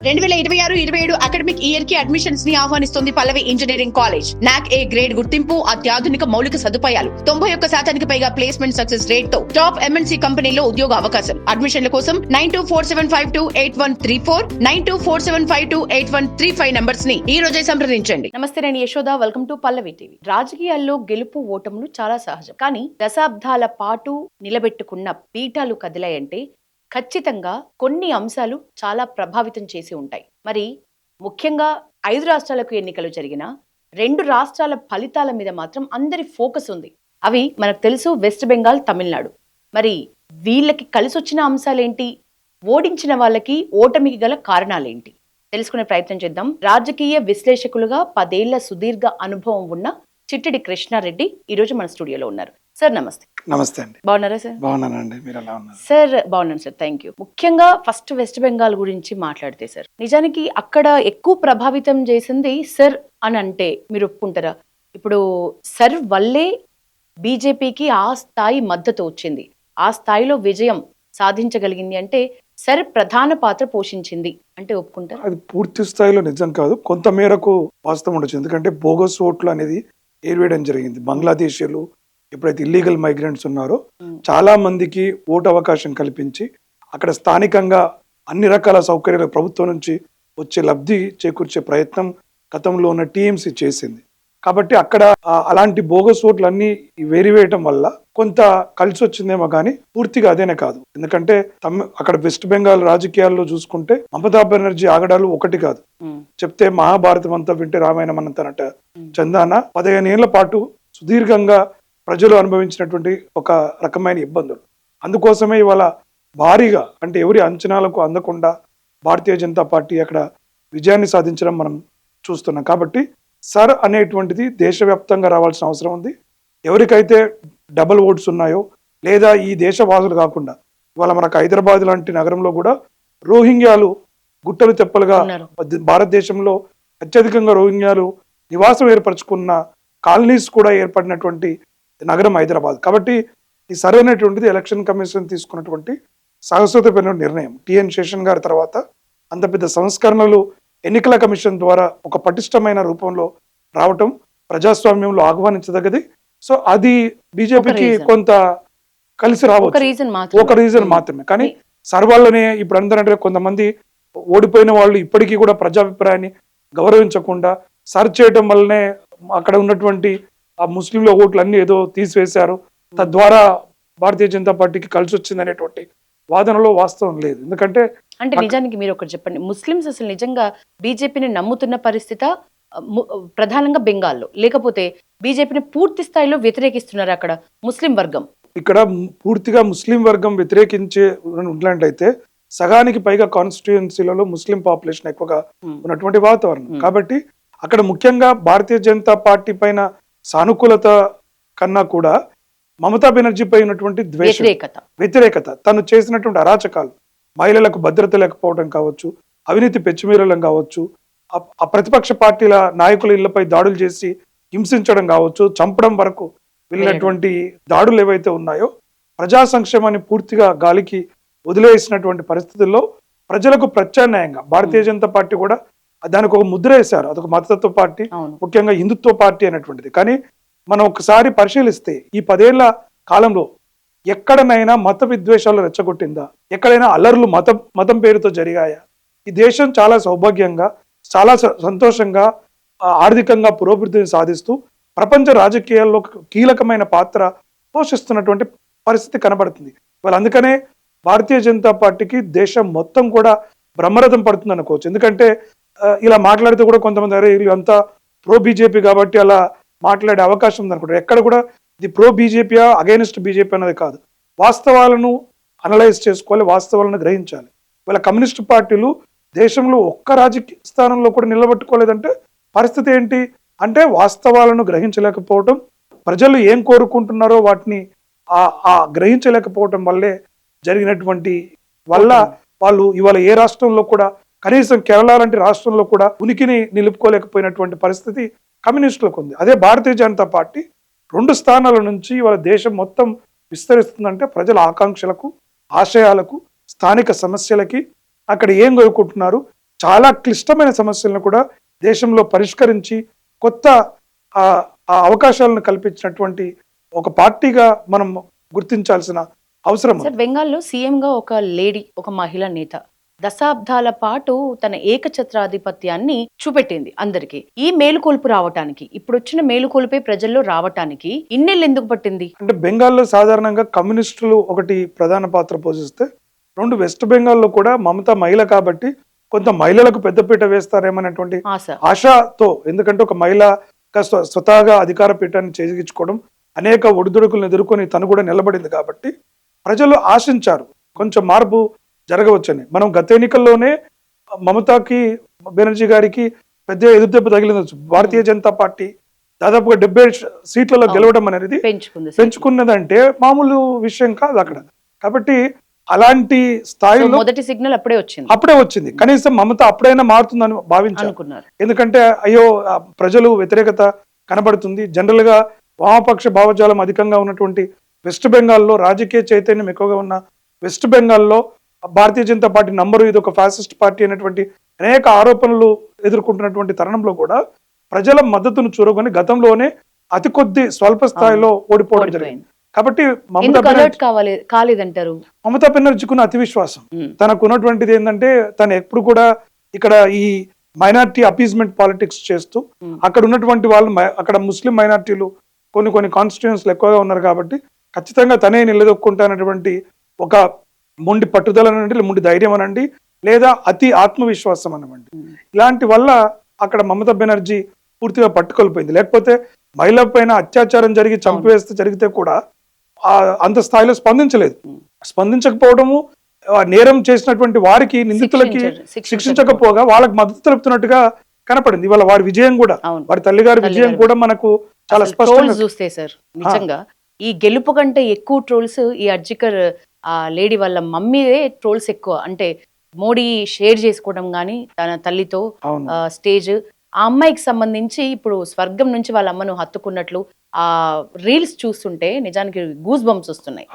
2026-27 academic year కి admissions ని ఆహ్వానిస్తుంది పల్లవి engineering college. నాక్ ఏ గ్రేడ్ గుర్తింపు, అత్యాధునిక మౌలిక సదుపాయాలు, 91% పైగా ప్లేస్మెంట్ సక్సెస్ రేట్ తో టాప్ ఎంఎన్సీ కంపెనీలో ఉద్యోగ అవకాశం. అడ్మిషన్ల కోసం 9247528134 9247528135 నంబర్స్ ని ఈ రోజే సంప్రదించండి. నమస్తే, నేను Yashoda. Welcome to Pallavi TV. రాజకీయాల్లో గెలుపు ఓటములు చాలా సహజం, కానీ దశాబ్దాల పాటు నిలబెట్టుకున్న పీఠాలు కదిలాయంటే ఖచ్చితంగా కొన్ని అంశాలు చాలా ప్రభావితం చేసి ఉంటాయి. మరి ముఖ్యంగా 5 రాష్ట్రాలకు ఎన్నికలు జరిగిన 2 రాష్ట్రాల ఫలితాల మీద మాత్రం అందరి ఫోకస్ ఉంది. అవి మనకు తెలుసు, వెస్ట్ బెంగాల్, తమిళనాడు. మరి వీళ్ళకి కలిసొచ్చిన అంశాలేంటి, ఓడించిన వాళ్ళకి ఓటమికి గల కారణాలేంటి తెలుసుకునే ప్రయత్నం చేద్దాం. రాజకీయ విశ్లేషకులుగా 10 ఏళ్ల సుదీర్ఘ అనుభవం ఉన్న చిట్టిడి కృష్ణారెడ్డి ఈరోజు మన స్టూడియోలో ఉన్నారు. సార్ నమస్తే. నమస్తే అండి. బాగున్నారా సార్? బాగున్నానండి, మీరు ఎలా ఉన్నారు? సార్ బాగున్నాను సార్, థ్యాంక్ యూ. ముఖ్యంగా ఫస్ట్ వెస్ట్ బెంగాల్ గురించి మాట్లాడితే సార్, నిజానికి అక్కడ ఎక్కువ ప్రభావితం చేసింది సర్ అని అంటే మీరు ఒప్పుకుంటారా? ఇప్పుడు సర్ వల్లే బీజేపీకి ఆ స్థాయి మద్దతు వచ్చింది, ఆ స్థాయిలో విజయం సాధించగలిగింది అంటే సర్ ప్రధాన పాత్ర పోషించింది అంటే ఒప్పుకుంటారు? అది పూర్తి స్థాయిలో నిజం కాదు, కొంత మేరకు వాస్తవం ఉండొచ్చు. ఎందుకంటే బోగస్ ఓట్లు అనేది ఏర్వేయడం జరిగింది. బంగ్లాదేశీయులు ఎప్పుడైతే ఇల్లీగల్ మైగ్రెంట్స్ ఉన్నారో చాలా మందికి ఓటు అవకాశం కల్పించి అక్కడ స్థానికంగా అన్ని రకాల సౌకర్యాలు ప్రభుత్వం నుంచి వచ్చే లబ్ధి చేకూర్చే ప్రయత్నం గతంలో ఉన్న టీఎంసీ చేసింది. కాబట్టి అక్కడ అలాంటి బోగస్ ఓట్లు అన్ని వేరివేయటం వల్ల కొంత కలిసి వచ్చిందేమో కానీ పూర్తిగా అదేనే కాదు. ఎందుకంటే అక్కడ వెస్ట్ బెంగాల్ రాజకీయాల్లో చూసుకుంటే మమతా బెనర్జీ ఆగడాలు ఒకటి కాదు. చెప్తే మహాభారతం అంతా వింటే రామాయణం అన్నంతనట చందాన 15 ఏళ్ల పాటు సుదీర్ఘంగా ప్రజలు అనుభవించినటువంటి ఒక రకమైన ఇబ్బందులు. అందుకోసమే ఇవాళ భారీగా, అంటే ఎవరి అంచనాలకు అందకుండా భారతీయ జనతా పార్టీ అక్కడ విజయాన్ని సాధించడం మనం చూస్తున్నాం. కాబట్టి సర్ అనేటువంటిది దేశవ్యాప్తంగా రావాల్సిన అవసరం ఉంది. ఎవరికైతే డబుల్ ఓట్స్ ఉన్నాయో, లేదా ఈ దేశవాసులు కాకుండా ఇవాళ మనకు హైదరాబాద్ లాంటి నగరంలో కూడా రోహింగ్యాలు గుట్టలు తెప్పలుగా భారతదేశంలో అత్యధికంగా రోహింగ్యాలు నివాసం ఏర్పరచుకున్న కాలనీస్ కూడా ఏర్పడినటువంటి నగరం హైదరాబాద్. కాబట్టి ఈ సరైనటువంటిది ఎలక్షన్ కమిషన్ తీసుకున్నటువంటి సాహసోపేత నిర్ణయం. టిఎన్ శేషన్ గారి తర్వాత అంత పెద్ద సంస్కరణలు ఎన్నికల కమిషన్ ద్వారా ఒక పటిష్టమైన రూపంలో రావటం ప్రజాస్వామ్యంలో ఆహ్వానించదగ్గది. సో అది బీజేపీకి కొంత కలిసి రావచ్చు, ఒక రీజన్ మాత్రమే. కానీ సర్వాళ్ళనే ఇప్పుడు అందరంటే కొంతమంది ఓడిపోయిన వాళ్ళు ఇప్పటికీ కూడా ప్రజాభిప్రాయాన్ని గౌరవించకుండా సర్చ్ చేయడం వల్లనే అక్కడ ఉన్నటువంటి ఆ ముస్లింల ఓట్లు అన్ని ఏదో తీసివేశారు, తద్వారా భారతీయ జనతా పార్టీకి కలిసి వచ్చింది అనేటువంటి వాదనలో వాస్తవం లేదు. ఎందుకంటే అంటే నిజానికి మీరు ఒకటి చెప్పండి, ముస్లింస్ అసలు నిజంగా బీజేపీని నమ్ముతున్న పరిస్థితి ప్రధానంగా బెంగాల్లో, లేకపోతే బీజేపీని పూర్తి స్థాయిలో వ్యతిరేకిస్తున్నారు అక్కడ ముస్లిం వర్గం? ఇక్కడ పూర్తిగా ముస్లిం వర్గం వ్యతిరేకించే ఉన్నట్లయితే సగానికి పైగా కాన్స్టిట్యుయెన్సీలలో ముస్లిం పాపులేషన్ ఎక్కువగా ఉన్నటువంటి వాతావరణం. కాబట్టి అక్కడ ముఖ్యంగా భారతీయ జనతా పార్టీ పైన సానుకూలత కన్నా కూడా మమతా బెనర్జీ పై ఉన్నటువంటి ద్వేషం, వ్యతిరేకత, తను చేసినటువంటి అరాచకాలు, మహిళలకు భద్రత లేకపోవడం కావచ్చు, అవినీతి పెచ్చుమీరడం కావచ్చు, ఆ ప్రతిపక్ష పార్టీల నాయకుల ఇళ్లపై దాడులు చేసి హింసించడం కావచ్చు, చంపడం వరకు వెళ్ళినటువంటి దాడులు ఏవైతే ఉన్నాయో ప్రజా సంక్షేమాన్ని పూర్తిగా గాలికి వదిలేసినటువంటి పరిస్థితుల్లో ప్రజలకు ప్రత్యామ్నాయంగా భారతీయ జనతా పార్టీ కూడా దానికి ఒక ముద్ర వేశారు. అదొక మతతత్వ పార్టీ, ముఖ్యంగా హిందుత్వ పార్టీ అనేటువంటిది. కానీ మనం ఒకసారి పరిశీలిస్తే ఈ 10 ఏళ్ల కాలంలో ఎక్కడనైనా మత విద్వేషాలు రెచ్చగొట్టిందా? ఎక్కడైనా అల్లర్లు మతం పేరుతో జరిగాయా? ఈ దేశం చాలా సౌభాగ్యంగా, చాలా సంతోషంగా, ఆర్థికంగా పురోభివృద్ధిని సాధిస్తూ ప్రపంచ రాజకీయాల్లో కీలకమైన పాత్ర పోషిస్తున్నటువంటి పరిస్థితి కనబడుతుంది. వాళ్ళు అందుకనే భారతీయ జనతా పార్టీకి దేశం మొత్తం కూడా బ్రహ్మరథం పడుతుంది అనుకోవచ్చు. ఎందుకంటే ఇలా మాట్లాడితే కూడా కొంతమంది అరే వీళ్ళంతా ప్రో బీజేపీ కాబట్టి అలా మాట్లాడే అవకాశం ఉంది అనుకుంటారు. ఎక్కడ కూడా ఇది ప్రో బీజేపీయా అగైనెస్ట్ బీజేపీ అనేది కాదు. వాస్తవాలను అనలైజ్ చేసుకోవాలి, వాస్తవాలను గ్రహించాలి. వీళ్ళ కమ్యూనిస్టు పార్టీలు దేశంలో ఒక్క రాజకీయ స్థానంలో కూడా నిలబెట్టుకోలేదంటే పరిస్థితి ఏంటి అంటే వాస్తవాలను గ్రహించలేకపోవటం, ప్రజలు ఏం కోరుకుంటున్నారో వాటిని గ్రహించలేకపోవటం వల్లే జరిగినటువంటి వల్ల వాళ్ళు ఇవాళ ఏ రాష్ట్రంలో కూడా, కనీసం కేరళ లాంటి రాష్ట్రంలో కూడా ఉనికిని నిలుపుకోలేకపోయినటువంటి పరిస్థితి కమ్యూనిస్టులకు ఉంది. అదే భారతీయ జనతా పార్టీ 2 స్థానాల నుంచి ఇవాళ దేశం మొత్తం విస్తరిస్తుందంటే ప్రజల ఆకాంక్షలకు, ఆశయాలకు, స్థానిక సమస్యలకి, అక్కడ ఏం కోరుకుంటున్నారు, చాలా క్లిష్టమైన సమస్యలను కూడా దేశంలో పరిష్కరించి కొత్త ఆ ఆ అవకాశాలను కల్పించినటువంటి ఒక పార్టీగా మనం గుర్తించాల్సిన అవసరం ఉంది. సార్, బెంగాల్లో సీఎం గా ఒక లేడీ, ఒక మహిళా నేత దశాబ్దాల పాటు తన ఏకఛత్రాధిపత్యాన్ని చూపెట్టింది అందరికి. ఈ మేలుకొల్పు రావటానికి, ఇప్పుడు వచ్చిన మేలుకొల్పే ప్రజల్లో రావటానికి ఇన్నేళ్ళు ఎందుకు పట్టింది? అంటే బెంగాల్లో సాధారణంగా కమ్యూనిస్టులు ఒకటి ప్రధాన పాత్ర పోషిస్తే, రెండు వెస్ట్ బెంగాల్లో కూడా మమతా మహిళ కాబట్టి కొంత మహిళలకు పెద్దపీట వేస్తారేమనేటువంటి ఆశ. ఆశతో, ఎందుకంటే ఒక మహిళ స్వతహాగా అధికార పీఠాన్ని చేజిగించుకోవడం, అనేక ఒడిదుడుకులను ఎదుర్కొని తను కూడా నిలబడింది కాబట్టి ప్రజలు ఆశించారు కొంచెం మార్పు జరగవచ్చని. మనం గత ఎన్నికల్లోనే మమతాకి, బెనర్జీ గారికి పెద్ద ఎదురుదెబ్బ తగిలింది. భారతీయ జనతా పార్టీ దాదాపుగా 70 సీట్లలో గెలవడం అనేది పెంచుకున్నదంటే మామూలు విషయం కాదు అక్కడ. కాబట్టి అలాంటి స్థాయిలో మొదటి సిగ్నల్ అప్పుడే వచ్చింది. కనీసం మమత అప్పుడైనా మారుతుందని భావించారు. ఎందుకంటే అయ్యో ప్రజలు వ్యతిరేకత కనబడుతుంది. జనరల్ గా వామపక్ష భావజాలం అధికంగా ఉన్నటువంటి వెస్ట్ బెంగాల్లో, రాజకీయ చైతన్యం ఎక్కువగా ఉన్న వెస్ట్ బెంగాల్లో భారతీయ జనతా పార్టీ నంబరు ఇది ఒక ఫ్యాసిస్ట్ పార్టీ అనేటువంటి అనేక ఆరోపణలు ఎదుర్కొంటున్నటువంటి తరుణంలో కూడా ప్రజల మద్దతును చూరగొని గతంలోనే అతి కొద్ది స్వల్ప స్థాయిలో ఓడిపోవడం జరిగింది. కాబట్టి మమతా బెనర్జీకున్న అతి విశ్వాసం, తనకు ఉన్నటువంటిది ఏంటంటే తను ఎప్పుడు కూడా ఇక్కడ ఈ మైనార్టీ అపీజ్మెంట్ పాలిటిక్స్ చేస్తూ అక్కడ ఉన్నటువంటి వాళ్ళు, అక్కడ ముస్లిం మైనార్టీలు కొన్ని కాన్స్టిట్యూయన్స్లు ఎక్కువగా ఉన్నారు కాబట్టి ఖచ్చితంగా తనే నిలదొక్కుంటానటువంటి ఒక మొండి పట్టుదల అనండి, మొండి ధైర్యం అనండి, లేదా అతి ఆత్మవిశ్వాసం అనండి, ఇలాంటి వల్ల అక్కడ మమతా బెనర్జీ పూర్తిగా పట్టుకొలిపోయింది. లేకపోతే మహిళ పైన అత్యాచారం జరిగి చంపివేస్తే జరిగితే కూడా అంత స్థాయిలో స్పందించకపోవడము, నేరం చేసినటువంటి వారికి, నిందితులకి శిక్షించకపోగా వాళ్ళకి మద్దతు తెలుపుతున్నట్టుగా కనపడింది. ఇవాళ వారి విజయం కూడా, వారి తల్లిగారి విజయం కూడా మనకు చాలా స్పష్టంగా చూస్తే సార్, నిజంగా ఈ గెలుపు కంటే ఎక్కువ ట్రోల్స్ ఈ అర్జికర్ ఆ లేడీ వాళ్ళ మమ్మీదే ట్రోల్స్ ఎక్కువ. అంటే మోడీ షేర్ చేసుకోవడం గానీ తన తల్లితో స్టేజ్, ఆ అమ్మాయికి సంబంధించి ఇప్పుడు స్వర్గం నుంచి వాళ్ళ అమ్మను హత్తుకున్నట్లు ఆ రీల్స్ చూస్తుంటే నిజానికి గూస్ బంప్స్ వస్తున్నాయి.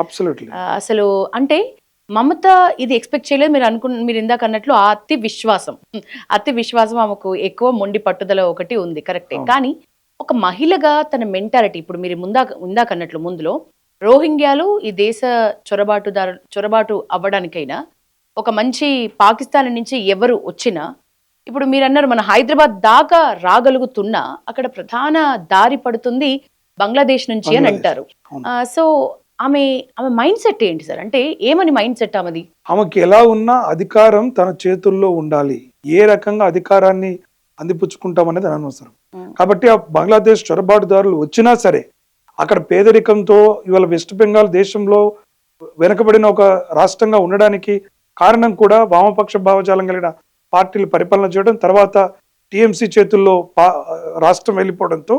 అసలు అంటే మమత ఇది ఎక్స్పెక్ట్ చేయలేదు. మీరు ఇందాక అన్నట్లు అతి విశ్వాసం ఆమెకు ఎక్కువ మొండి పట్టుదల ఒకటి ఉంది, కరెక్టే. కానీ ఒక మహిళగా తన మెంటాలిటీ, ఇప్పుడు మీరు ఇందాక అన్నట్లు ముందులో రోహింగ్యాలు ఈ దేశ చొరబాటు అవ్వడానికైనా, ఒక మంచి పాకిస్తాన్ నుంచి ఎవరు వచ్చినా, ఇప్పుడు మీరు అన్నారు మన హైదరాబాద్ దాకా రాగలుగుతున్నా అక్కడ ప్రధాన దారి పడుతుంది బంగ్లాదేశ్ నుంచి అని అంటారు. సో ఆమె మైండ్ సెట్ ఏంటి సార్? అంటే ఏమని మైండ్ సెట్ ఆమెది? ఆమెకి ఎలా ఉన్నా అధికారం తన చేతుల్లో ఉండాలి, ఏ రకంగా అధికారాన్ని అందిపుచ్చుకుంటామనేది అనవసరం. కాబట్టి ఆ బంగ్లాదేశ్ చొరబాటుదారులు వచ్చినా సరే అక్కడ పేదరికంతో ఇవాళ వెస్ట్ బెంగాల్ దేశంలో వెనకబడిన ఒక రాష్ట్రంగా ఉండడానికి కారణం కూడా వామపక్ష భావజాలం కలిగిన పార్టీలు పరిపాలన చేయడం, తర్వాత టీఎంసీ చేతుల్లో రాష్ట్రం వెళ్ళిపోవడంతో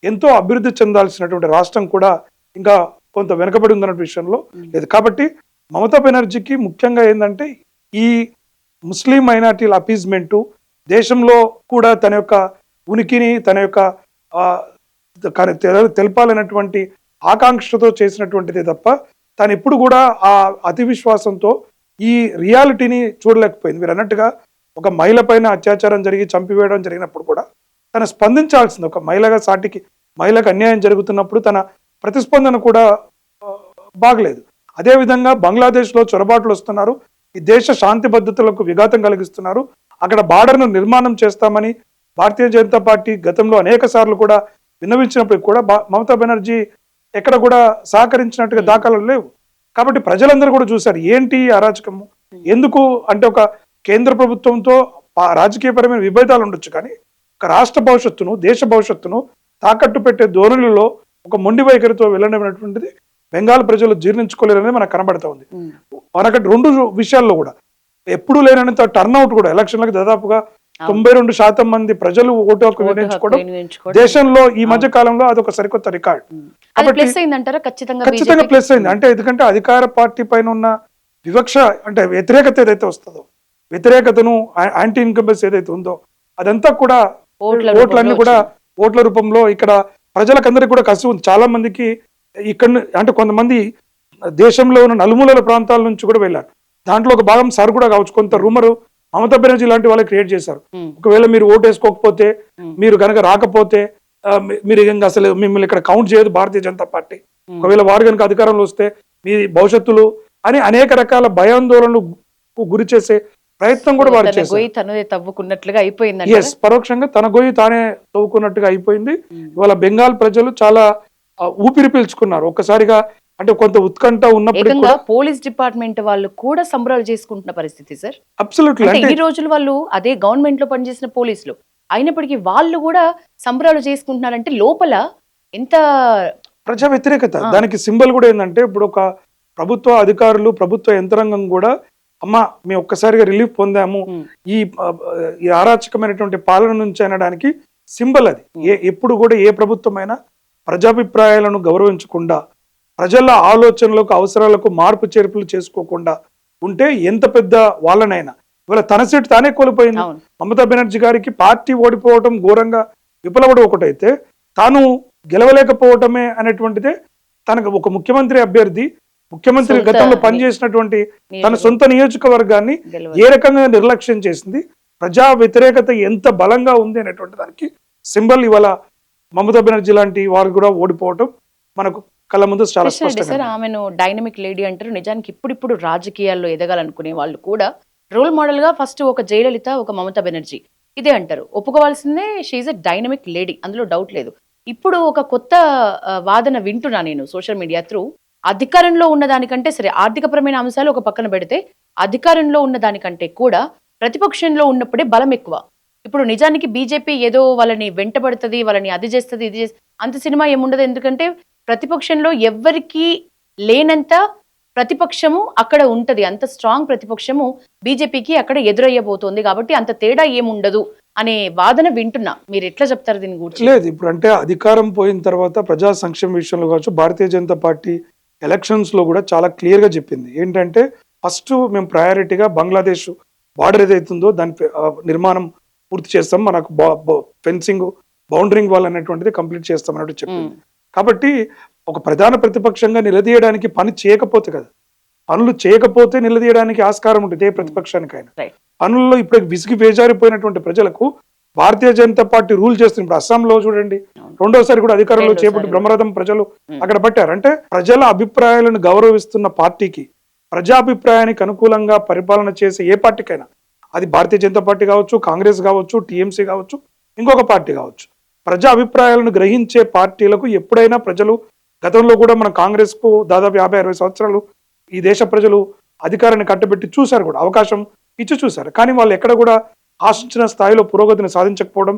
ఎంతో అభివృద్ధి చెందాల్సినటువంటి రాష్ట్రం కూడా ఇంకా కొంత వెనకబడి ఉందన్న విషయంలో లేదు. కాబట్టి మమతా బెనర్జీకి ముఖ్యంగా ఏంటంటే ఈ ముస్లిం మైనార్టీల అపీజ్మెంటు, దేశంలో కూడా తన యొక్క ఉనికిని, తన యొక్క తెలపాలన్నటువంటి ఆకాంక్షతో చేసినటువంటిదే తప్ప తను ఎప్పుడు కూడా ఆ అతి విశ్వాసంతో ఈ రియాలిటీని చూడలేకపోయింది. మీరు అన్నట్టుగా ఒక మహిళ పైన అత్యాచారం జరిగి చంపివేయడం జరిగినప్పుడు కూడా తను స్పందించాల్సింది. ఒక మహిళగా సాటికి మహిళకు అన్యాయం జరుగుతున్నప్పుడు తన ప్రతిస్పందన కూడా బాగలేదు. అదేవిధంగా బంగ్లాదేశ్లో చొరబాట్లు వస్తున్నారు, ఈ దేశ శాంతి భద్రతలకు విఘాతం కలిగిస్తున్నారు, అక్కడ బార్డర్ను నిర్మాణం చేస్తామని భారతీయ జనతా పార్టీ గతంలో అనేక సార్లు కూడా విన్నవించినప్పుడు కూడా మమతా బెనర్జీ ఎక్కడ కూడా సహకరించినట్టుగా దాఖలాలు లేవు. కాబట్టి ప్రజలందరూ కూడా చూశారు ఏంటి అరాచకము. ఎందుకు అంటే ఒక కేంద్ర ప్రభుత్వంతో రాజకీయపరమైన విభేదాలు ఉండొచ్చు, కానీ ఒక రాష్ట్ర భవిష్యత్తును, దేశ భవిష్యత్తును తాకట్టు పెట్టే ధోరణిలో ఒక మొండి వైఖరితో వెళ్ళడమైనటువంటిది బెంగాల్ ప్రజలు జీర్ణించుకోలేరనేది మనకు కనబడతా ఉంది. మనకు రెండు విషయాల్లో కూడా ఎప్పుడు లేనంత టర్న్అవుట్ కూడా ఎలక్షన్లకు దాదాపుగా 92% మంది ప్రజలు ఓటు హక్కు వినియోగించుకోవడం దేశంలో ఈ మధ్య కాలంలో అదొక సరికొత్త రికార్డ్. ఖచ్చితంగా ప్లస్ అయింది. అంటే ఎందుకంటే అధికార పార్టీ పైన ఉన్న వివక్ష, అంటే వ్యతిరేకత ఏదైతే వస్తుందో, వ్యతిరేకతను, యాంటీ ఇన్కంబెన్స్ ఏదైతే ఉందో అదంతా కూడా ఓట్లన్నీ కూడా ఓట్ల రూపంలో ఇక్కడ ప్రజలకందరికీ కూడా కసి ఉంది. చాలా మందికి ఇక్కడ అంటే కొంతమంది దేశంలో ఉన్న నలుమూలల ప్రాంతాల నుంచి కూడా వెళ్ళారు. దాంట్లో ఒక భాగం సార్ కూడా కావచ్చు. కొంత రూమరు మమతా బెనర్జీ లాంటి వాళ్ళు క్రియేట్ చేశారు. ఉమ్, ఒకవేళ మీరు ఓటు వేసుకోకపోతే, ఉమ్, మీరు కనుక రాకపోతే మీరు ఇంకా అసలు మిమ్మల్ని ఇక్కడ కౌంట్ చేయదు భారతీయ జనతా పార్టీ. ఉమ్. ఒకవేళ వారు కనుక అధికారంలో వస్తే మీ భవిష్యత్తులు అని అనేక రకాల భయాందోళనలకు గురి చేసే ప్రయత్నం కూడా వారు తన చేశారు. గొయ్యి తనదే తవ్వుకున్నట్లుగా అయిపోయింది. ఎస్, పరోక్షంగా తన గొయ్యి తానే తవ్వుకున్నట్టుగా అయిపోయింది. ఇవాళ బెంగాల్ ప్రజలు చాలా ఊపిరి పీల్చుకున్నారు ఒక్కసారిగా. అంటే కొంత ఉత్కంఠ ఉన్నప్పటికీ ఏకంగా కూడా పోలీస్ డిపార్ట్మెంట్ వాళ్ళు కూడా సంబరాలు చేసుకుంటున్న పరిస్థితి సార్. అబ్సల్యూట్లీ. అంటే అంటే ఈ రోజులు వాళ్ళు అదే గవర్నమెంట్ లో పనిచేసిన పోలీసులు అయినప్పటికీ వాళ్ళు కూడా సంబరాలు చేసుకుంటున్నారంటే లోపల ఎంత ప్రజా వ్యతిరేకత. దానికి సింబల్ కూడా ఏంటంటే, ఇప్పుడు ఒక ప్రభుత్వ అధికారులు, ప్రభుత్వ యంత్రాంగం కూడా అమ్మ మేము ఒక్కసారిగా రిలీఫ్ పొందాము ఈ ఈ అరాచకమైనటువంటి పాలన నుంచి అనడానికి సింబల్ అది. ఎప్పుడు కూడా ఏ ప్రభుత్వమైనా ప్రజాభిప్రాయాలను గౌరవించకుండా, ప్రజల ఆలోచనలకు అవసరాలకు మార్పు చేర్పులు చేసుకోకుండా ఉంటే ఎంత పెద్ద వాళ్ళనైనా, ఇవాళ తన సీటు తానే కోల్పోయింది. అవును. మమతా బెనర్జీ గారికి పార్టీ ఓడిపోవటం ఘోరంగా విఫలపడం ఒకటైతే, తాను గెలవలేకపోవటమే అనేటువంటిదే తనకు ఒక ముఖ్యమంత్రి అభ్యర్థి, ముఖ్యమంత్రి సొంత గతంలో పనిచేసినటువంటి తన సొంత నియోజకవర్గాన్ని ఏ రకంగా నిర్లక్ష్యం చేసింది, ప్రజా వ్యతిరేకత ఎంత బలంగా ఉంది అనేటువంటి దానికి సింబల్ ఇవాళ మమతా బెనర్జీ లాంటి వారు కూడా ఓడిపోవటం మనకు కళ్ళ ముందు చాలా కృష్ణ రెడ్డి సార్ స్పష్టంగా. ఆమెను డైనమిక్ లేడీ అంటారు. నిజానికి ఇప్పుడిప్పుడు రాజకీయాల్లో ఎదగాలనుకునే వాళ్ళు కూడా రోల్ మోడల్ గా ఫస్ట్ ఒక జయలలిత, ఒక మమతా బెనర్జీ ఇదే అంటారు. ఒప్పుకోవాల్సిందే, షీఈ్ ఎ డైనమిక్ లేడీ, అందులో డౌట్ లేదు. ఇప్పుడు ఒక కొత్త వాదన వింటున్నా నేను సోషల్ మీడియా త్రూ. అధికారంలో ఉన్న దానికంటే సరే, ఆర్థికపరమైన అంశాలు ఒక పక్కన పెడితే, అధికారంలో ఉన్న దానికంటే కూడా ప్రతిపక్షంలో ఉన్నప్పుడే బలం ఎక్కువ. ఇప్పుడు నిజానికి బీజేపీ ఏదో వాళ్ళని వెంటబడుతుంది, వాళ్ళని అది చేస్తుంది, ఇది చేస్తుంది, అంత సినిమా ఏముండదు. ఎందుకంటే ప్రతిపక్షంలో ఎవ్వరికీ లేనంత ప్రతిపక్షము అక్కడ ఉంటది. అంత స్ట్రాంగ్ ప్రతిపక్షము బీజేపీకి అక్కడ ఎదురయ్యబోతోంది. కాబట్టి అంత తేడా ఏముండదు అనే వాదన వింటున్నా. మీరు ఎట్లా చెప్తారు దీని గురించి? లేదు, ఇప్పుడు అంటే అధికారం పోయిన తర్వాత ప్రజా సంక్షేమ విషయంలో కావచ్చు, భారతీయ జనతా పార్టీ ఎలక్షన్స్ లో కూడా చాలా క్లియర్ గా చెప్పింది ఏంటంటే, ఫస్ట్ మేము ప్రయారిటీగా బంగ్లాదేశ్ బార్డర్ ఏదైతుందో దాని నిర్మాణం పూర్తి చేస్తాం, మనకు ఫెన్సింగ్, బౌండరింగ్ వాల్ అనేటువంటిది కంప్లీట్ చేస్తాం అన్నట్టు చెప్పింది. కాబట్టి ఒక ప్రధాన ప్రతిపక్షంగా నిలదీయడానికి పని చేయకపోతే కదా, పనులు చేయకపోతే నిలదీయడానికి ఆస్కారం ఉంటుంది ఏ ప్రతిపక్షానికైనా. పనుల్లో ఇప్పుడు విసిగి వేజారిపోయినటువంటి ప్రజలకు భారతీయ జనతా పార్టీ రూల్ చేస్తుంది. ఇప్పుడు అస్సాంలో చూడండి, రెండోసారి కూడా అధికారంలో చేపట్టి బ్రహ్మరథం ప్రజలు అక్కడ పట్టారు. అంటే ప్రజల అభిప్రాయాలను గౌరవిస్తున్న పార్టీకి, ప్రజాభిప్రాయానికి అనుకూలంగా పరిపాలన చేసే ఏ పార్టీకైనా, అది భారతీయ జనతా పార్టీ కావచ్చు, కాంగ్రెస్ కావచ్చు, టీఎంసీ కావచ్చు, ఇంకొక పార్టీ కావచ్చు, ప్రజా అభిప్రాయాలను గ్రహించే పార్టీలకు ఎప్పుడైనా ప్రజలు, గతంలో కూడా మన కాంగ్రెస్ కు దాదాపు 50-60 సంవత్సరాలు ఈ దేశ ప్రజలు అధికారాన్ని కట్టబెట్టి చూశారు, కూడా అవకాశం ఇచ్చి చూశారు. కానీ వాళ్ళు ఎక్కడ కూడా ఆశించిన స్థాయిలో పురోగతిని సాధించకపోవడం,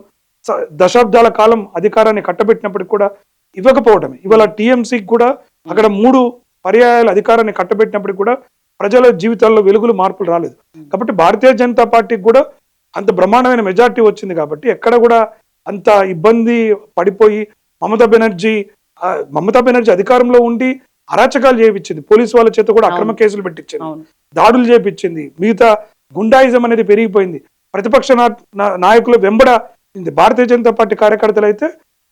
దశాబ్దాల కాలం అధికారాన్ని కట్టబెట్టినప్పటికి కూడా ఇవ్వకపోవడమే. ఇవాళ టీఎంసీకి కూడా అక్కడ 3 పర్యాయాల అధికారాన్ని కట్టబెట్టినప్పటికి కూడా ప్రజల జీవితాల్లో వెలుగులు, మార్పులు రాలేదు. కాబట్టి భారతీయ జనతా పార్టీకి కూడా అంత బ్రహ్మాండమైన మెజార్టీ వచ్చింది. కాబట్టి ఎక్కడ కూడా అంత ఇబ్బంది పడిపోయి మమతా బెనర్జీ అధికారంలో ఉండి అరాచకాలు చేయించింది, పోలీసు వాళ్ళ చేత కూడా అక్రమ కేసులు పెట్టించింది, దాడులు చేపించింది, మిగతా గుండాయిజం అనేది పెరిగిపోయింది, ప్రతిపక్ష నాయకుల వెంబడ భారతీయ జనతా పార్టీ కార్యకర్తలు అయితే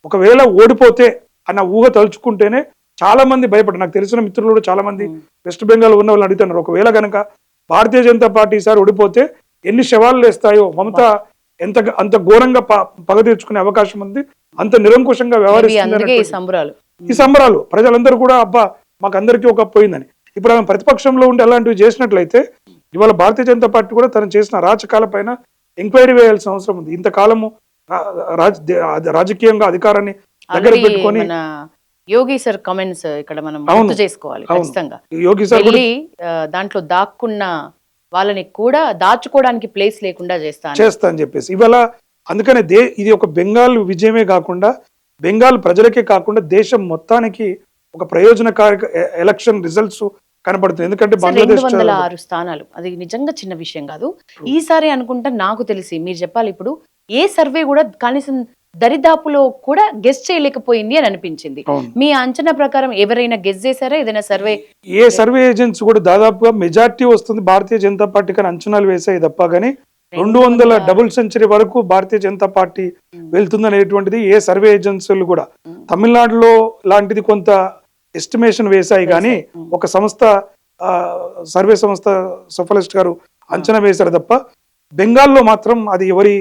ఒకవేళ ఓడిపోతే అన్న ఊహ తలుచుకుంటేనే చాలా మంది భయపడ్డారు. నాకు తెలిసిన మిత్రులు కూడా చాలా మంది వెస్ట్ బెంగాల్ ఉన్న వాళ్ళని అడుగుతున్నారు, ఒకవేళ కనుక భారతీయ జనతా పార్టీ ఈసారి ఓడిపోతే ఎన్ని శవాలు వేస్తాయో, మమత అంత ఘోరంగా పగ తీర్చుకునే అవకాశం ఉంది, అంత నిరంకుశంగా వ్యవహరిస్తుంది. ఈ సంబరాలు ప్రజలందరూ కూడా అబ్బా మాకు అందరికీ ఒక పోయిందని. ఇప్పుడు ఆమె ప్రతిపక్షంలో ఉండి అలాంటివి చేసినట్లయితే ఇవాళ భారతీయ జనతా పార్టీ కూడా తను చేసిన రాజకాల పైన ఎంక్వైరీ వేయాల్సిన అవసరం ఉంది. ఇంతకాలము రాజకీయంగా అధికారాన్ని దగ్గర పెట్టుకొని యోగి సార్ కామెంట్స్ ఇక్కడ మనం గుర్తు చేసుకోవాలి ఖచ్చితంగా. యోగి సార్ దాంట్లో దాక్కున్న వాళ్ళని కూడా దాచుకోవడానికి ప్లేస్ లేకుండా చేస్తా అని చెప్పేసి ఇవాళ అందుకనే ఇది ఒక బెంగాల్ విజయమే కాకుండా, బెంగాల్ ప్రజలకే కాకుండా దేశం మొత్తానికి ఒక ప్రయోజనకారి ఎలక్షన్ రిజల్ట్స్ కనబడుతుంది. ఎందుకంటే 206 స్థానాలు అది నిజంగా చిన్న విషయం కాదు. ఈసారి అనుకుంటా, నాకు తెలిసి మీరు చెప్పాలి, ఇప్పుడు ఏ సర్వే కూడా కనీసం దరిదాపులో కూడా గెస్ చేయలేకపోయింది అని అనిపించింది. మీ అంచనా ప్రకారం ఎవరైనా గెస్ చేశారా ఏదైనా సర్వే? ఏ సర్వే ఏజెన్సీ కూడా దాదాపుగా మెజార్టీ వస్తుంది భారతీయ జనతా పార్టీ కానీ అంచనాలు వేసాయి తప్ప, కానీ 200 డబుల్ సెంచరీ వరకు భారతీయ జనతా పార్టీ వెళ్తుంది అనేటువంటిది ఏ సర్వే ఏజెన్సీలు కూడా. తమిళనాడులో లాంటిది కొంత ఎస్టిమేషన్ వేశాయి, కానీ ఒక సంస్థ సర్వే సంస్థ సోఫలిస్ట్ గారు అంచనా వేశారు తప్ప బెంగాల్లో మాత్రం అది ఎవరి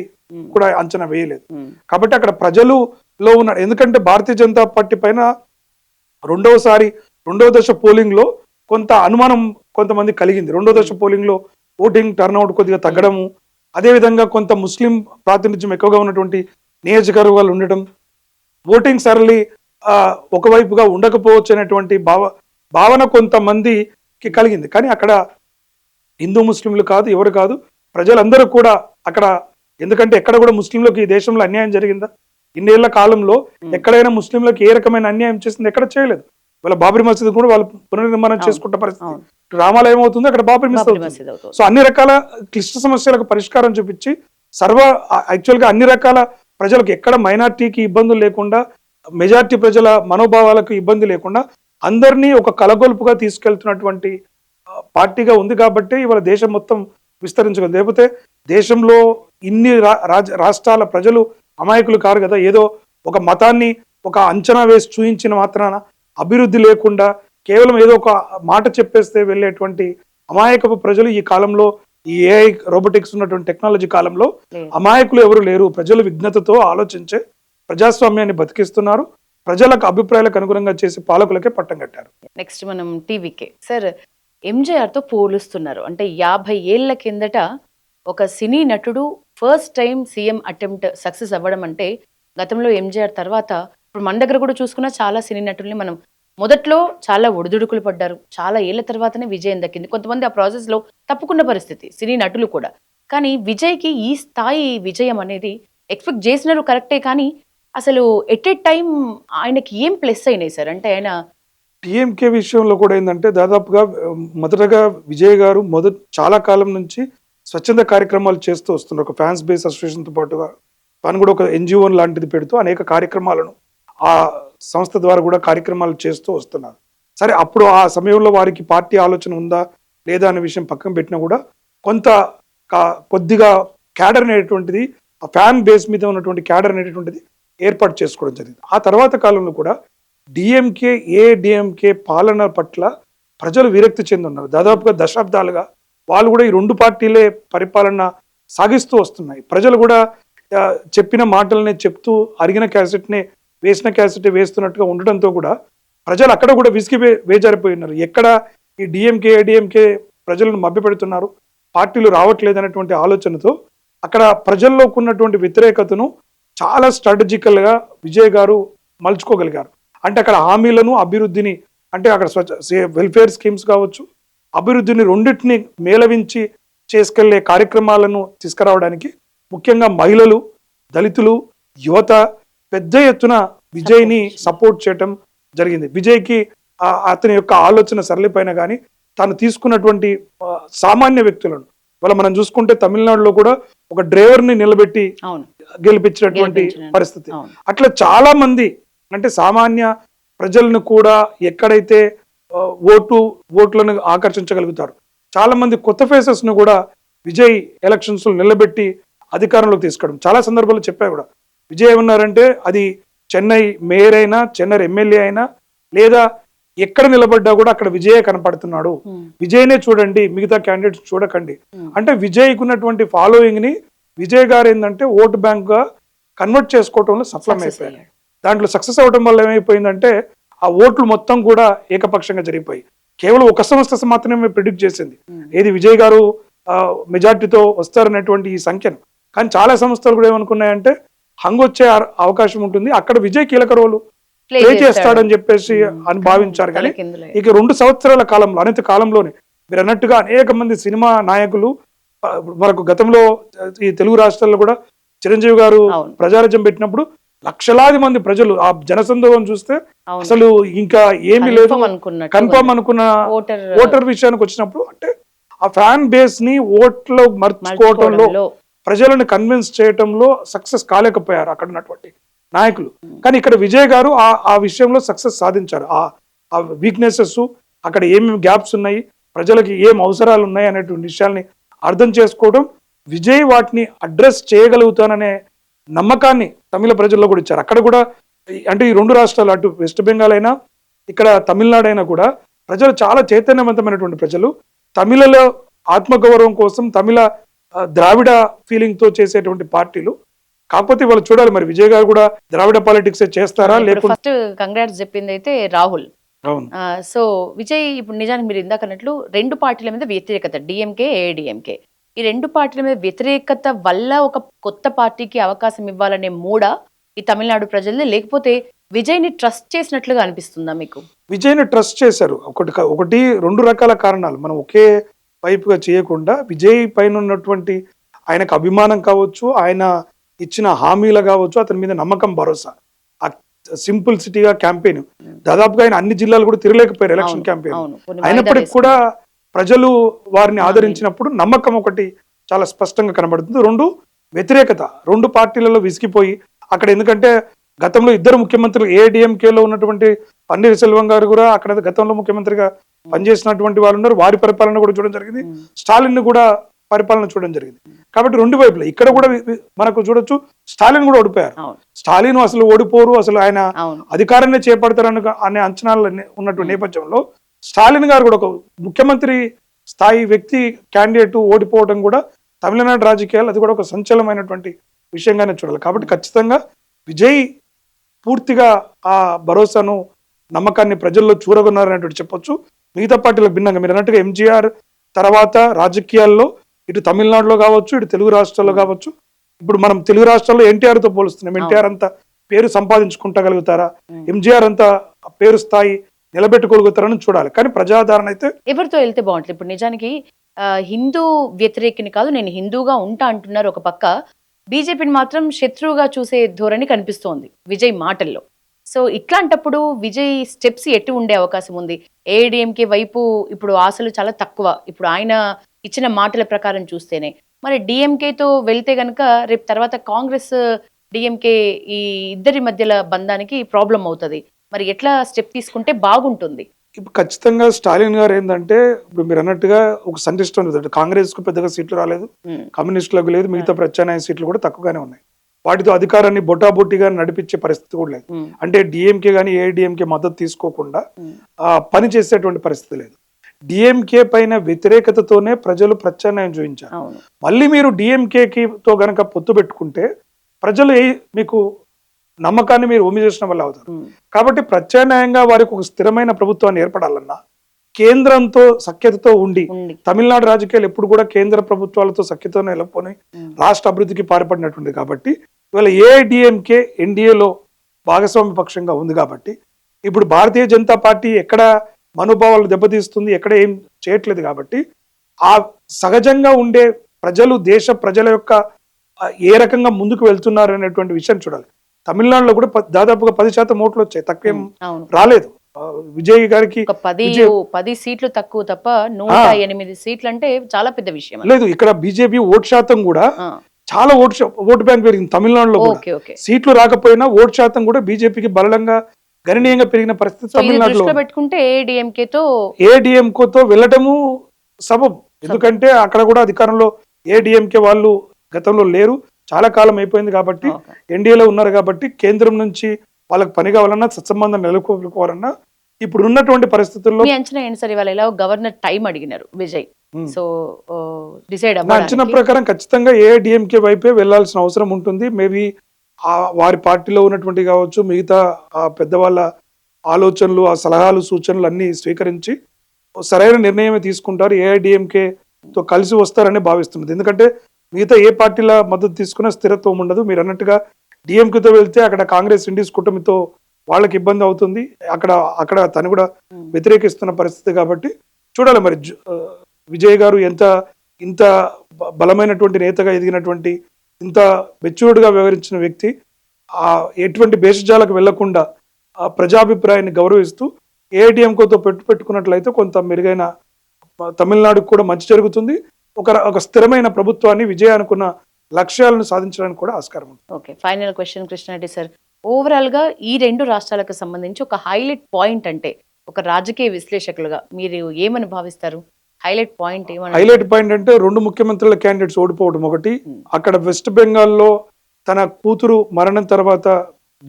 కూడా అంచనా వేయలేదు. కాబట్టి అక్కడ ప్రజలులో ఉన్న, ఎందుకంటే భారతీయ జనతా పార్టీ పైన రెండవ దశ పోలింగ్ లో కొంత అనుమానం కొంతమంది కలిగింది. రెండో దశ పోలింగ్ లో ఓటింగ్ టర్న్అవుట్ కొద్దిగా తగ్గడము, అదేవిధంగా కొంత ముస్లిం ప్రాతినిధ్యం ఎక్కువగా ఉన్నటువంటి నియోజకవర్గాలు ఉండటం, ఓటింగ్ సరళి ఒకవైపుగా ఉండకపోవచ్చు అనేటువంటి భావన కొంతమందికి కలిగింది. కానీ అక్కడ హిందూ ముస్లింలు కాదు, ఎవరు కాదు, ప్రజలందరూ కూడా అక్కడ, ఎందుకంటే ఎక్కడ కూడా ముస్లింలకు ఈ దేశంలో అన్యాయం జరిగిందా? ఇన్నేళ్ల కాలంలో ఎక్కడైనా ముస్లింలకు ఏ రకమైన అన్యాయం చేసింది? ఎక్కడ చేయలేదు. వాళ్ళ బాబరీ మసీద్ కూడా వాళ్ళు పునర్నిర్మాణం చేసుకుంటే పరిస్థితి, రామాలయం అవుతుంది, అక్కడ బాబరీ మసీద్ అవుతుంది. సో అన్ని రకాల క్లిష్ట సమస్యలకు పరిష్కారం చూపించి యాక్చువల్ గా అన్ని రకాల ప్రజలకు, ఎక్కడ మైనార్టీకి ఇబ్బందులు లేకుండా, మెజార్టీ ప్రజల మనోభావాలకు ఇబ్బంది లేకుండా అందరినీ ఒక కలగొలుపుగా తీసుకెళ్తున్నటువంటి పార్టీగా ఉంది. కాబట్టి ఇవాళ దేశం మొత్తం విస్తరించగలదు. లేకపోతే దేశంలో ఇన్ని రాష్ట్రాల ప్రజలు అమాయకులు కారు కదా. ఏదో ఒక మతాన్ని ఒక అంచనా వేసి చూయించిన మాత్రాన అభివృద్ధి లేకుండా కేవలం ఏదో ఒక మాట చెప్పేస్తే వెళ్ళేటువంటి అమాయకపు ప్రజలు ఈ కాలంలో, ఈ ఏఐ రోబోటిక్స్ ఉన్నటువంటి టెక్నాలజీ కాలంలో అమాయకులు ఎవరు లేరు. ప్రజలు విజ్ఞతతో ఆలోచించే ప్రజాస్వామ్యాన్ని బతికిస్తున్నారు. ప్రజలకు అభిప్రాయాలకు అనుగుణంగా చేసి పాలకులకే పట్టం కట్టారు. నెక్స్ట్ మనం టీవీకే సార్, ఎంజేఆర్ తో పోలుస్తున్నారు. అంటే 50 ఏళ్ల కిందట ఒక సినీ నటుడు first time CM attempt success అవ్వడం అంటే, గతంలో ఎంజేఆర్ తర్వాత ఇప్పుడు మన దగ్గర కూడా చూసుకున్న చాలా సినీ నటుల్ని మనం మొదట్లో చాలా ఒడిదుడుకులు పడ్డారు, చాలా ఏళ్ల తర్వాతనే విజయం దక్కింది. కొంతమంది ఆ ప్రాసెస్ లో తప్పుకున్న పరిస్థితి సినీ నటులు కూడా. కానీ విజయ్కి ఈ స్థాయి విజయం అనేది ఎక్స్పెక్ట్ చేసినారు కరెక్టే, కానీ అసలు ఎట్ ఏ టైం ఆయనకి ఏం ప్లస్ అయినాయి సార్? అంటే ఆయన టీఎంకే విషయంలో కూడా ఏంటంటే, దాదాపుగా మొదటగా విజయ్ గారు చాలా కాలం నుంచి స్వచ్ఛంద కార్యక్రమాలు చేస్తూ వస్తున్నారు. ఒక ఫ్యాన్స్ బేస్ అసోసియేషన్తో పాటుగా తను కూడా ఒక ఎన్జిఓ లాంటిది పెడుతూ అనేక కార్యక్రమాలను ఆ సంస్థ ద్వారా కూడా కార్యక్రమాలు చేస్తూ వస్తున్నారు. సరే, అప్పుడు ఆ సమయంలో వారికి పార్టీ ఆలోచన ఉందా లేదా అనే విషయం పక్కన పెట్టినా కూడా కొద్దిగా క్యాడర్ అనేటువంటిది, ఆ ఫ్యాన్ బేస్ మీద ఉన్నటువంటి క్యాడర్ అనేటువంటిది ఏర్పాటు చేసుకోవడం జరిగింది. ఆ తర్వాత కాలంలో కూడా డిఎంకే పాలన పట్ల ప్రజలు విరక్తి చెంది ఉన్నారు. దాదాపుగా దశాబ్దాలుగా వాళ్ళు కూడా ఈ రెండు పార్టీలే పరిపాలన సాగిస్తూ వస్తున్నాయి. ప్రజలు కూడా చెప్పిన మాటలనే చెప్తూ అరిగిన క్యాసెట్నే వేసిన క్యాసెట్ వేస్తున్నట్టుగా ఉండటంతో కూడా ప్రజలు అక్కడ కూడా విసిగి వేజారిపోయినారు. ఎక్కడ ఈ డిఎంకే ప్రజలను మభ్యపెడుతున్నారు, పార్టీలు రావట్లేదు అనేటువంటి ఆలోచనతో అక్కడ ప్రజల్లోకి ఉన్నటువంటి వ్యతిరేకతను చాలా స్ట్రాటజికల్ గా విజయ్ గారు మలుచుకోగలిగారు. అంటే అక్కడ హామీలను, అభివృద్ధిని, అంటే అక్కడ వెల్ఫేర్ స్కీమ్స్ కావచ్చు, అభివృద్ధిని రెండింటిని మేళవించి చేసుకెళ్లే కార్యక్రమాలను తీసుకురావడానికి ముఖ్యంగా మహిళలు, దళితులు, యువత పెద్ద ఎత్తున విజయ్ని సపోర్ట్ చేయటం జరిగింది. విజయ్కి అతని యొక్క ఆలోచన సరళిపైన కానీ తాను తీసుకున్నటువంటి సామాన్య వ్యక్తులను, వాళ్ళ మనం చూసుకుంటే తమిళనాడులో కూడా ఒక డ్రైవర్ని నిలబెట్టి గెలిపించినటువంటి పరిస్థితి. అట్లా చాలా మంది, అంటే సామాన్య ప్రజలను కూడా ఎక్కడైతే ఓట్లను ఆకర్షించగలుగుతారు, చాలా మంది కొత్త ఫేసెస్ ను కూడా విజయ్ ఎలక్షన్స్ లో నిలబెట్టి అధికారంలోకి తీసుకోవడం. చాలా సందర్భాల్లో చెప్పా కూడా, విజయ్ ఏమన్నారంటే అది చెన్నై మేయర్ అయినా, చెన్నై ఎమ్మెల్యే అయినా, లేదా ఎక్కడ నిలబడ్డా కూడా అక్కడ విజయ్ కనపడుతున్నాడు, విజయ్నే చూడండి, మిగతా క్యాండిడేట్స్ చూడకండి. అంటే విజయ్కి ఉన్నటువంటి ఫాలోయింగ్ ని విజయ్ గారు ఏంటంటే ఓటు బ్యాంక్ గా కన్వర్ట్ చేసుకోవడంలో సఫలమైపోయారు. దాంట్లో సక్సెస్ అవడం వల్ల ఏమైపోయిందంటే ఆ ఓట్లు మొత్తం కూడా ఏకపక్షంగా జరిగిపోయి కేవలం ఒక సంస్థ మాత్రమే ప్రిడిక్ట్ చేసింది ఏది విజయ్ గారు మెజార్టీతో వస్తారనేటువంటి ఈ సంఖ్యను. కానీ చాలా సంస్థలు కూడా ఏమనుకున్నాయంటే హంగ్ వచ్చే అవకాశం ఉంటుంది, అక్కడ విజయ్ కీలక రోలు ప్లే చేస్తాడని చెప్పేసి అని భావించారు. కానీ ఇక 2 సంవత్సరాల కాలంలో, అనేక కాలంలోనే మీరు అన్నట్టుగా అనేక మంది సినిమా నాయకులు, మనకు గతంలో ఈ తెలుగు రాష్ట్రాల్లో కూడా చిరంజీవి గారు ప్రజారాజ్యం పెట్టినప్పుడు లక్షలాది మంది ప్రజలు ఆ జనసందోహం చూస్తే అసలు ఇంకా ఏమీ లేదు కన్ఫర్మ్ అనుకున్న ఓటర్ విషయానికి వచ్చినప్పుడు, అంటే ఆ ఫ్యాన్ బేస్ ని ఓట్లో మర్చుకోవటంలో, ప్రజలను కన్విన్స్ చేయటంలో సక్సెస్ కాలేకపోయారు అక్కడ ఉన్నటువంటి నాయకులు. కానీ ఇక్కడ విజయ్ గారు ఆ విషయంలో సక్సెస్ సాధించారు. ఆ వీక్నెసెస్, అక్కడ ఏమేమి గ్యాప్స్ ఉన్నాయి, ప్రజలకి ఏం అవసరాలు ఉన్నాయి అనేటువంటి విషయాల్ని అర్థం చేసుకోవడం, విజయ్ వాటిని అడ్రస్ చేయగలుగుతాననే నమ్మకాన్ని తమిళ ప్రజల్లో కూడా ఇచ్చారు. అక్కడ కూడా అంటే ఈ 2 రాష్ట్రాలు, అటు వెస్ట్ బెంగాల్ అయినా ఇక్కడ తమిళనాడు అయినా కూడా ప్రజలు చాలా చైతన్యవంతమైనటువంటి ప్రజలు. తమిళలో ఆత్మగౌరవం కోసం, తమిళ ద్రావిడ ఫీలింగ్ తో చేసేటువంటి పార్టీలు. కాకపోతే వాళ్ళు చూడాలి మరి విజయ్ గారు కూడా ద్రావిడ పాలిటిక్స్ చేస్తారా లేకుంటే. ఫస్ట్ కంగ్రాట్స్ చెప్పింది అయితే రాహుల్. అవును. సో విజయ్ ఇప్పుడు నిజానికి మీరు ఇందాక అన్నట్లు రెండు పార్టీల మీద వ్యతిరేకత, డిఎంకే ఏఐడిఎంకే, ఈ రెండు పార్టీల మీద వ్యతిరేకత వల్ల ఒక కొత్త పార్టీకి అవకాశం ఇవ్వాలనే మూడ ఈ తమిళనాడు ప్రజల్ని, లేకపోతే విజయ్ ని ట్రస్ట్ చేసినట్లుగా అనిపిస్తుందా మీకు? విజయ్ ని ట్రస్ట్ చేశారు. ఒకటి రెండు రకాల కారణాలు, మనం ఒకే వైపుగా చేయకుండా విజయ్ పైన ఉన్నటువంటి ఆయనకు అభిమానం కావచ్చు, ఆయన ఇచ్చిన హామీలు కావచ్చు, అతని మీద నమ్మకం, భరోసా, సింపుల్ సిటీగా క్యాంపెయిన్ దాదాపుగా ఆయన అన్ని జిల్లాలు కూడా తిరగలేకపోయారు ఎలక్షన్ క్యాంపెయిన్. అయినప్పటికీ కూడా ప్రజలు వారిని ఆదరించినప్పుడు నమ్మకం ఒకటి చాలా స్పష్టంగా కనబడుతుంది. రెండు, వ్యతిరేకత. రెండు పార్టీలలో విసిగిపోయి అక్కడ, ఎందుకంటే గతంలో ఇద్దరు ముఖ్యమంత్రులు ఏఐడిఎంకేలో ఉన్నటువంటి పన్నీర్ సెల్వం గారు కూడా అక్కడ గతంలో ముఖ్యమంత్రిగా పనిచేసినటువంటి వాళ్ళు ఉన్నారు. వారి పరిపాలన కూడా చూడడం జరిగింది, స్టాలిన్ ని కూడా పరిపాలన చూడడం జరిగింది. కాబట్టి రెండు వైపులా ఇక్కడ కూడా మనకు చూడొచ్చు, స్టాలిన్ కూడా ఓడిపోయారు. స్టాలిన్ అసలు ఓడిపోరు, అసలు ఆయన అధికారాన్ని చేపడతారని అనే అంచనాలు ఉన్నటువంటి నేపథ్యంలో స్టాలిన్ గారు కూడా ఒక ముఖ్యమంత్రి స్థాయి వ్యక్తి క్యాండిడేట్ ఓడిపోవడం కూడా తమిళనాడు రాజకీయాలు అది కూడా ఒక సంచలనమైనటువంటి విషయంగానే చూడాలి. కాబట్టి ఖచ్చితంగా విజయ్ పూర్తిగా ఆ భరోసాను, నమ్మకాన్ని ప్రజల్లో చూరగొన్నారనేటువంటి చెప్పొచ్చు. మిగతా పార్టీలకు భిన్నంగా మీరు అన్నట్టుగా ఎంజీఆర్ తర్వాత రాజకీయాల్లో ఇటు తమిళనాడులో కావచ్చు, ఇటు తెలుగు రాష్ట్రాల్లో కావచ్చు, ఇప్పుడు మనం తెలుగు రాష్ట్రాల్లో ఎన్టీఆర్ తో పోలుస్తున్నాం. ఎన్టీఆర్ అంతా పేరు సంపాదించుకుంటగలుగుతారా, ఎంజీఆర్ అంతా పేరు స్థాయి నిలబెట్టుకోగలుగుతారని చూడాలి. కానీ ప్రజాదరణ అయితే ఎవరితో వెళ్తే బాగుంటుంది? ఇప్పుడు నిజానికి హిందూ వ్యతిరేకిని కాదు, నేను హిందూగా ఉంటా అంటున్నారు ఒక పక్క, బీజేపీని మాత్రం శత్రువుగా చూసే ధోరణి కనిపిస్తోంది విజయ్ మాటల్లో. సో ఇట్లాంటప్పుడు విజయ్ స్టెప్స్ ఎటు ఉండే అవకాశం ఉంది? ఏఐడిఎంకే వైపు ఇప్పుడు ఆశలు చాలా తక్కువ, ఇప్పుడు ఆయన ఇచ్చిన మాటల ప్రకారం చూస్తేనే. మరి డిఎంకేతో వెళ్తే గనక రేపు తర్వాత కాంగ్రెస్ డిఎంకే ఈ ఇద్దరి మధ్యల బంధానికి ప్రాబ్లం అవుతుంది. మరి ఎట్లా స్టెప్ తీసుకుంటే బాగుంటుంది? ఇప్పుడు ఖచ్చితంగా స్టాలిన్ గారు ఏంటంటే, ఇప్పుడు మీరు అన్నట్టుగా ఒక సంక్లిష్టం, కాంగ్రెస్ కు పెద్దగా సీట్లు రాలేదు, కమ్యూనిస్టులకు లేదు, మిగతా ప్రత్యామ్నాయ సీట్లు కూడా తక్కువగానే ఉన్నాయి. వాటితో అధికారాన్ని బొటాబొట్టిగా నడిపించే పరిస్థితి కూడా లేదు. అంటే డిఎంకే కానీ ఏఐడిఎంకే మద్దతు తీసుకోకుండా పని చేసేటువంటి పరిస్థితి లేదు. డిఎంకే పైన వ్యతిరేకతతోనే ప్రజలు ప్రత్యామ్నాయం చూపించారు. మళ్ళీ మీరు డిఎంకేతో గనక పొత్తు పెట్టుకుంటే ప్రజలు మీకు నమ్మకాన్ని మీరు ఒమ్మి చేసిన వల్ల అవుతారు. కాబట్టి ప్రత్యామ్నాయంగా వారికి ఒక స్థిరమైన ప్రభుత్వాన్ని ఏర్పడాలన్నా కేంద్రంతో సఖ్యతతో ఉండి, తమిళనాడు రాజకీయాలు ఎప్పుడు కూడా కేంద్ర ప్రభుత్వాలతో సఖ్యతతో నెలకొని రాష్ట్ర అభివృద్ధికి పాల్పడినటువంటి కాబట్టి ఇవాళ ఏఐడిఎంకే ఎన్డీఏలో భాగస్వామ్య పక్షంగా ఉంది. కాబట్టి ఇప్పుడు భారతీయ జనతా పార్టీ ఎక్కడ మనోభావాలు దెబ్బతీస్తుంది, ఎక్కడ ఏం చేయట్లేదు. కాబట్టి ఆ సహజంగా ఉండే ప్రజలు, దేశ ప్రజల యొక్క ఏ రకంగా ముందుకు వెళ్తున్నారు అనేటువంటి విషయం చూడాలి. తమిళనాడులో కూడా దాదాపుగా 10% ఓట్లు వచ్చాయి, తక్కువేం రాలేదు. విజయ్ గారికి 10 సీట్లు తక్కువ తప్ప 108 సీట్లు అంటే చాలా పెద్ద విషయం లేదు. ఇక్కడ బీజేపీ ఓటు శాతం కూడా చాలా ఓటు బ్యాంక్ పెరిగింది తమిళనాడులో కూడా. సీట్లు రాకపోయినా ఓటు శాతం కూడా బీజేపీకి బలంగా గణనీయంగా పెరిగిన పరిస్థితి తమిళనాడులో పెట్టుకుంటే ఏడిఎంకేతో వెళ్ళటము సబబు. ఎందుకంటే అక్కడ కూడా అధికారంలో ఏడిఎంకే వాళ్ళు గతంలో లేరు, చాలా కాలం అయిపోయింది. కాబట్టి ఎన్డీఏలో ఉన్నారు. కాబట్టి కేంద్రం నుంచి వాళ్ళకి పని కావాలన్నా, సత్సంబంధం నెలకొల్పుకోవాలన్నా ఇప్పుడు ఉన్నటువంటి పరిస్థితుల్లో. అంచనా ఏంటి సార్? ఇవాళ ఎలా గవర్నర్ టైం అడిగినారు విజయ్, సో డిసైడ్ అంచనా ప్రకారం ఖచ్చితంగా ఏఐడిఎంకే వైపే వెళ్లాల్సిన అవసరం ఉంటుంది. మేబీ వారి పార్టీలో ఉన్నటువంటి కావచ్చు, మిగతా పెద్దవాళ్ళ ఆలోచనలు, ఆ సలహాలు, సూచనలు అన్ని స్వీకరించి సరైన నిర్ణయమే తీసుకుంటారు. ఏఐడిఎంకేతో కలిసి వస్తారని భావిస్తున్నది. ఎందుకంటే మిగతా ఏ పార్టీల మద్దతు తీసుకున్నా స్థిరత్వం ఉండదు. మీరు అన్నట్టుగా డిఎంకేతో వెళ్తే అక్కడ కాంగ్రెస్ ఇండియస్ కూటమితో వాళ్ళకి ఇబ్బంది అవుతుంది. అక్కడ తను కూడా వ్యతిరేకిస్తున్న పరిస్థితి. కాబట్టి చూడాలి మరి విజయ్ గారు ఇంత బలమైనటువంటి నేతగా ఎదిగినటువంటి, ఇంత మెచ్యూర్డ్ గా వ్యవహరించిన వ్యక్తి ఎటువంటి భేషజాలకు వెళ్లకుండా ప్రజాభిప్రాయాన్ని గౌరవిస్తూ ఏఐడిఎంకేతో పెట్టుకున్నట్లయితే కొంత మెరుగైన తమిళనాడుకు కూడా మంచి జరుగుతుంది. ఒక స్థిరమైన ప్రభుత్వాన్ని, విజయ్ అనుకున్న లక్ష్యాలను సాధించడానికి కూడా ఆస్కారం ఉంది. Okay, final question Krishna Reddy sir, overall గా ఈ రెండు రాష్ట్రాలకు సంబంధించి ఒక హైలైట్ పాయింట్ అంటే ఒక రాజకీయ విశ్లేషకులుగా మీరు ఏమని భావిస్తారు? హైలైట్ పాయింట్ అంటే రెండు ముఖ్యమంత్రుల క్యాండిడేట్స్ ఓడిపోవడం ఒకటి. అక్కడ వెస్ట్ బెంగాల్లో తన కూతురు మరణం తర్వాత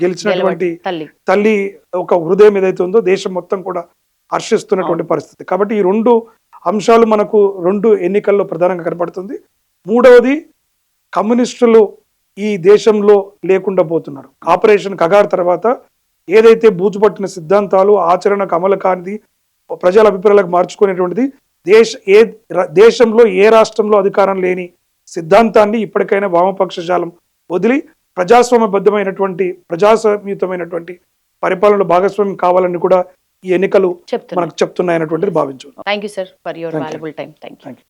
గెలిచినటువంటి తల్లి ఒక హృదయం ఏదైతే ఉందో దేశం మొత్తం కూడా హర్షిస్తున్నటువంటి పరిస్థితి. కాబట్టి ఈ రెండు అంశాలు మనకు రెండు ఎన్నికల్లో ప్రధానంగా కనపడుతుంది. మూడవది కమ్యూనిస్టులు ఈ దేశంలో లేకుండా పోతున్నారు. ఆపరేషన్ కగార్ తర్వాత ఏదైతే బూజుపట్టిన సిద్ధాంతాలు ఆచరణకు అమలు కానిది ప్రజల అభిప్రాయాలకు మార్చుకునేటువంటిది దేశంలో ఏ రాష్ట్రంలో అధికారం లేని సిద్ధాంతాన్ని ఇప్పటికైనా వామపక్షజాలం వదిలి ప్రజాస్వామ్యబద్ధమైనటువంటి ప్రజాస్వామ్యుతమైనటువంటి పరిపాలనలో భాగస్వామ్యం కావాలని కూడా ఈ ఎన్నికలు మనకు చెప్తున్నాయనేటువంటిది భావించు. Thank you sir for your valuable time. Thank you.